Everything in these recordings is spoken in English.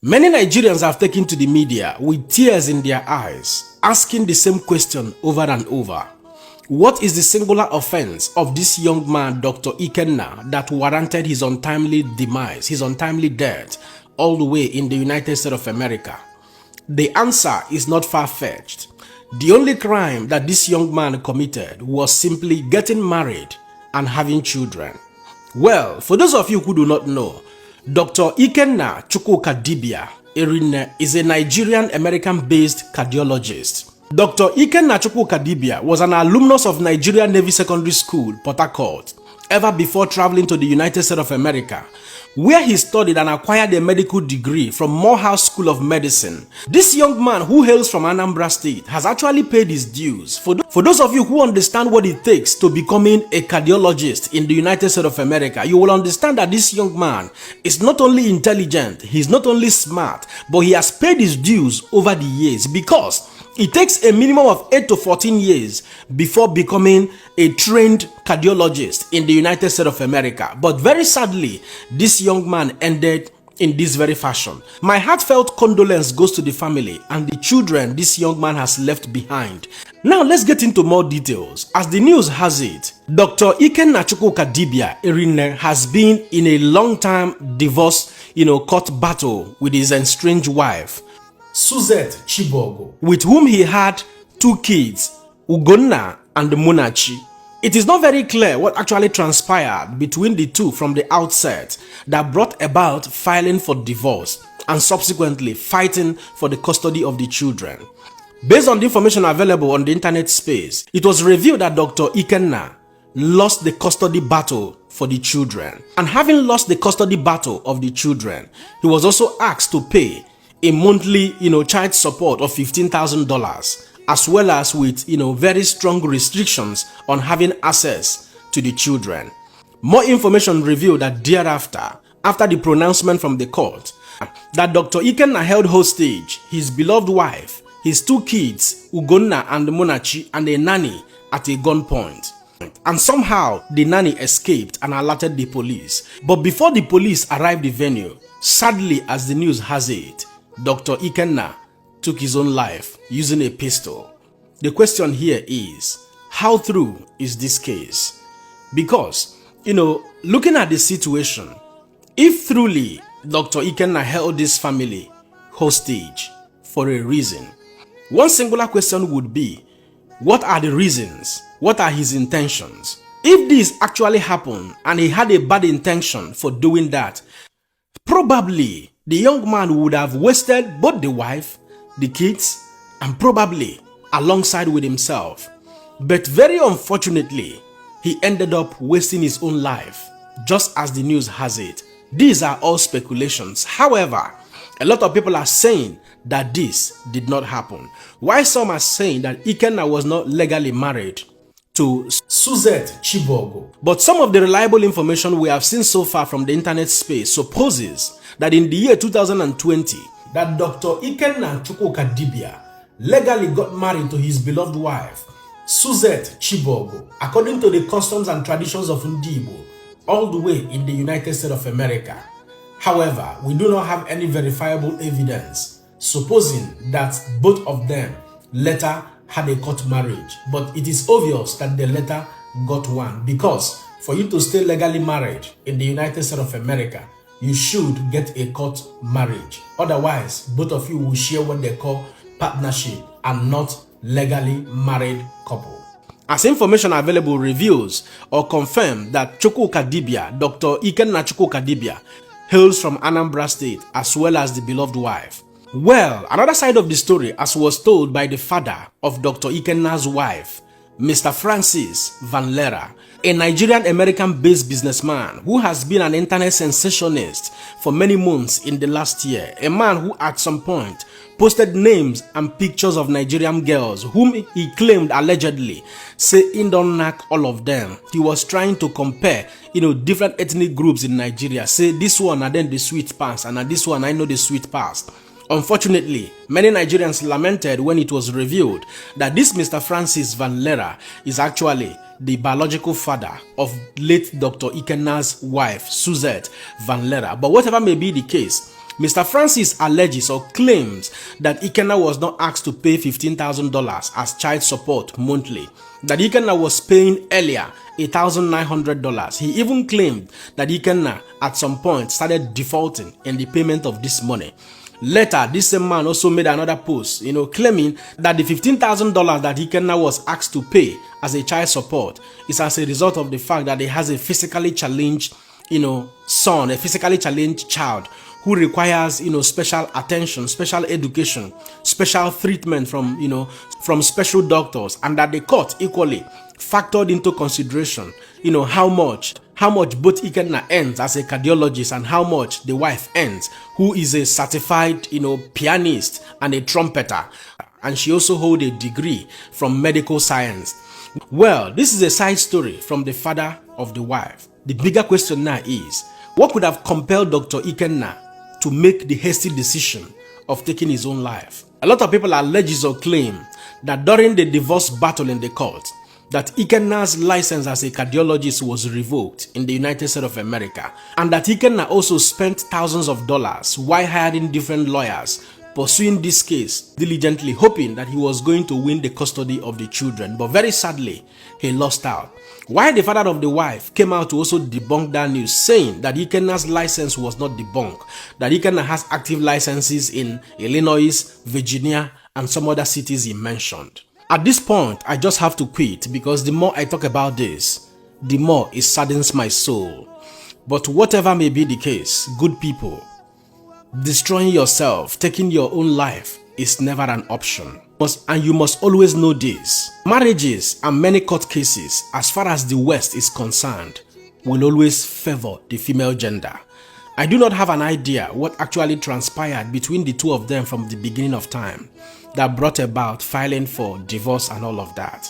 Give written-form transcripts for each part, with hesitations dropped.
Many Nigerians have taken to the media with tears in their eyes, asking the same question over and over. What is the singular offense of this young man, Dr. Ikenna, that warranted his untimely demise, his untimely death, all the way in the United States of America? The answer is not far-fetched. The only crime that this young man committed was simply getting married and having children. Well, for those of you who do not know, Dr. Ikenna Chukwukadibia Erinne is a Nigerian-American-based cardiologist. Dr. Ikenna Chukwukadibia was an alumnus of Nigeria Navy Secondary School, Port Harcourt, ever before traveling to the United States of America, where he studied and acquired a medical degree from Morehouse School of Medicine. This young man, who hails from Anambra State, has actually paid his dues. For those of you who understand what it takes to becoming a cardiologist in the United States of America, you will understand that this young man is not only intelligent, he's not only smart, but he has paid his dues over the years, because it takes a minimum of 8 to 14 years before becoming a trained cardiologist in the United States of America. But very sadly, this young man ended in this very fashion. My heartfelt condolence goes to the family and the children this young man has left behind. Now let's get into more details. As the news has it, Dr. Ikenna Chukwukadibia Erinne has been in a long-time divorce, court battle with his estranged wife, Suzette Chibogo, with whom he had 2 kids, Ugonna and Munachi. It is not very clear what actually transpired between the two from the outset that brought about filing for divorce and subsequently fighting for the custody of the children. Based on the information available on the internet space, it was revealed that Dr. Ikenna lost the custody battle for the children. And having lost the custody battle of the children, he was also asked to pay a monthly, child support of $15,000, as well as with, very strong restrictions on having access to the children. More information revealed that thereafter, after the pronouncement from the court, that Dr. Ikenna held hostage his beloved wife, his 2 kids, Ugonna and Munachi, and a nanny at a gunpoint. And somehow, the nanny escaped and alerted the police. But before the police arrived at the venue, sadly as the news has it, Dr. Ikenna took his own life using a pistol. The question here is, how true is this case? Because, looking at the situation, if truly Dr. Ikenna held this family hostage for a reason, one singular question would be, what are the reasons? What are his intentions? If this actually happened and he had a bad intention for doing that, probably the young man would have wasted both the wife, the kids, and probably alongside with himself. But very unfortunately, he ended up wasting his own life, just as the news has it. These are all speculations. However, a lot of people are saying that this did not happen, while some are saying that Ikenna was not legally married to Suzette Chibogo. But some of the reliable information we have seen so far from the internet space supposes that in the year 2020, that Dr. Ikenna Chukwukadibia legally got married to his beloved wife, Suzette Chibogo, according to the customs and traditions of Ndibo, all the way in the United States of America. However, we do not have any verifiable evidence supposing that both of them later had a court marriage, but it is obvious that they later got one, because for you to stay legally married in the United States of America, you should get a court marriage. Otherwise, both of you will share what they call partnership and not legally married couple. As information available reveals or confirms that Chukwukadibia, Dr. Ikenna Chukwukadibia, hails from Anambra State as well as the beloved wife. Well, another side of the story, as was told by the father of Dr. Ikenna's wife, Mr. Francis Van Lera, a Nigerian-American-based businessman who has been an internet sensationalist for many months in the last year, a man who at some point posted names and pictures of Nigerian girls whom he claimed allegedly say he don't knack all of them. He was trying to compare, different ethnic groups in Nigeria, say this one and then the sweet past, and this one I know the sweet past. Unfortunately, many Nigerians lamented when it was revealed that this Mr. Francis Van Lera is actually the biological father of late Dr. Ikenna's wife, Suzette Van Lera. But whatever may be the case, Mr. Francis alleges or claims that Ikenna was not asked to pay $15,000 as child support monthly, that Ikenna was paying earlier $1,900. He even claimed that Ikenna at some point started defaulting in the payment of this money. Later, this same man also made another post, claiming that the $15,000 that Ikenna was asked to pay as a child support is as a result of the fact that he has a physically challenged, son, a physically challenged child who requires, special attention, special education, special treatment from special doctors, and that the court equally factored into consideration, how much both Ikenna earns as a cardiologist and how much the wife earns, who is a certified, pianist and a trumpeter, and she also holds a degree from medical science. Well, this is a side story from the father of the wife. The bigger question now is, what could have compelled Dr. Ikenna to make the hasty decision of taking his own life? A lot of people allege or claim that during the divorce battle in the court, that Ikenna's license as a cardiologist was revoked in the United States of America, and that Ikenna also spent thousands of dollars while hiring different lawyers pursuing this case diligently, hoping that he was going to win the custody of the children. But very sadly, he lost out. While the father of the wife came out to also debunk that news, saying that Ikenna's license was not debunked, that Ikenna has active licenses in Illinois, Virginia, and some other cities he mentioned. At this point, I just have to quit, because the more I talk about this, the more it saddens my soul. But whatever may be the case, good people, destroying yourself, taking your own life is never an option. And you must always know this. Marriages and many court cases, as far as the West is concerned, will always favor the female gender. I do not have an idea what actually transpired between the two of them from the beginning of time that brought about filing for divorce and all of that.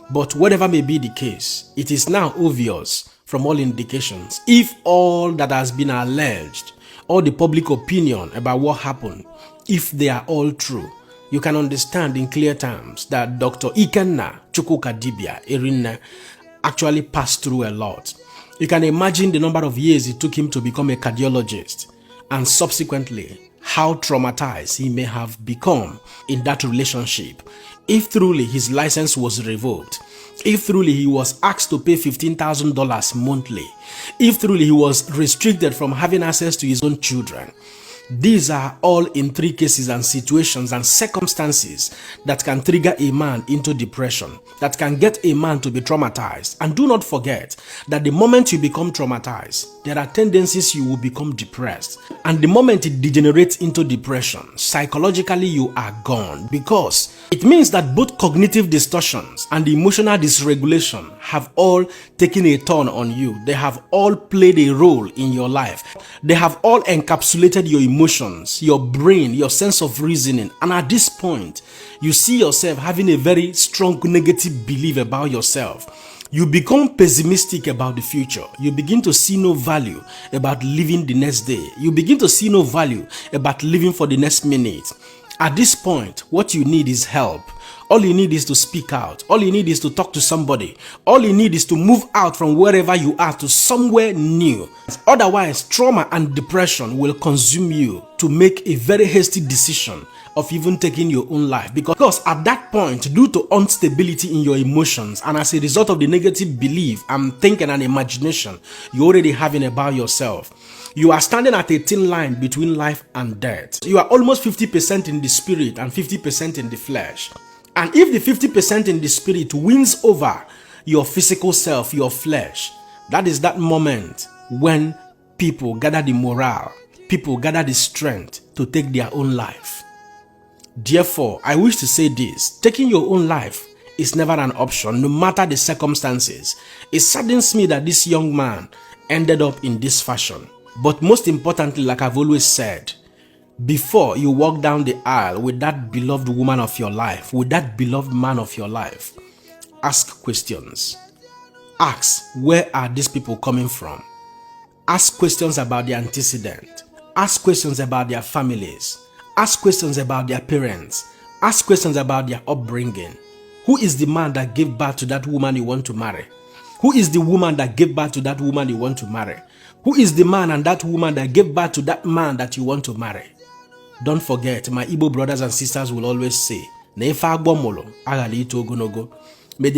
But whatever may be the case, it is now obvious from all indications, if all that has been alleged, all the public opinion about what happened, if they are all true, you can understand in clear terms that Dr. Ikenna Chukwukadibia Erinne actually passed through a lot. You can imagine the number of years it took him to become a cardiologist, and subsequently how traumatized he may have become in that relationship if truly his license was revoked, if truly he was asked to pay $15,000 monthly, if truly he was restricted from having access to his own children. These are all in three cases and situations and circumstances that can trigger a man into depression, that can get a man to be traumatized. And do not forget that the moment you become traumatized, there are tendencies you will become depressed. And the moment it degenerates into depression, psychologically you are gone, because it means that both cognitive distortions and emotional dysregulation have all taken a turn on you. They have all played a role in your life. They have all encapsulated your emotions, your brain, your sense of reasoning. And at this point, you see yourself having a very strong negative belief about yourself. You become pessimistic about the future. You begin to see no value about living the next day. You begin to see no value about living for the next minute. At this point, what you need is help. All you need is to speak out. All you need is to talk to somebody. All you need is to move out from wherever you are to somewhere new. Otherwise, trauma and depression will consume you to make a very hasty decision of even taking your own life, because at that point, due to instability in your emotions and as a result of the negative belief and thinking and imagination you already having about yourself, you are standing at a thin line between life and death. You are almost 50% in the spirit and 50% in the flesh. And if the 50% in the spirit wins over your physical self, your flesh, that is that moment when people gather the morale, people gather the strength to take their own life. Therefore, I wish to say this: taking your own life is never an option, no matter the circumstances. It saddens me that this young man ended up in this fashion. But most importantly, like I've always said, before you walk down the aisle with that beloved woman of your life, with that beloved man of your life, ask questions. Ask, where are these people coming from? Ask questions about the antecedent. Ask questions about their families. Ask questions about their parents. Ask questions about their upbringing. Who is the man that gave birth to that woman you want to marry? Who is the woman that gave birth to that woman you want to marry? Who is the man and that woman that gave birth to that man that you want to marry? Don't forget, my Igbo brothers and sisters will always say, may the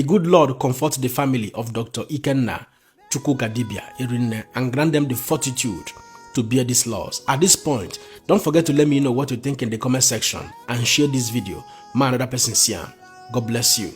good Lord comfort the family of Dr. Ikenna Chukwukadibia Erinne and grant them the fortitude to bear these laws. At this point, don't forget to let me know what you think in the comment section and share this video. My another person, Siam. God bless you.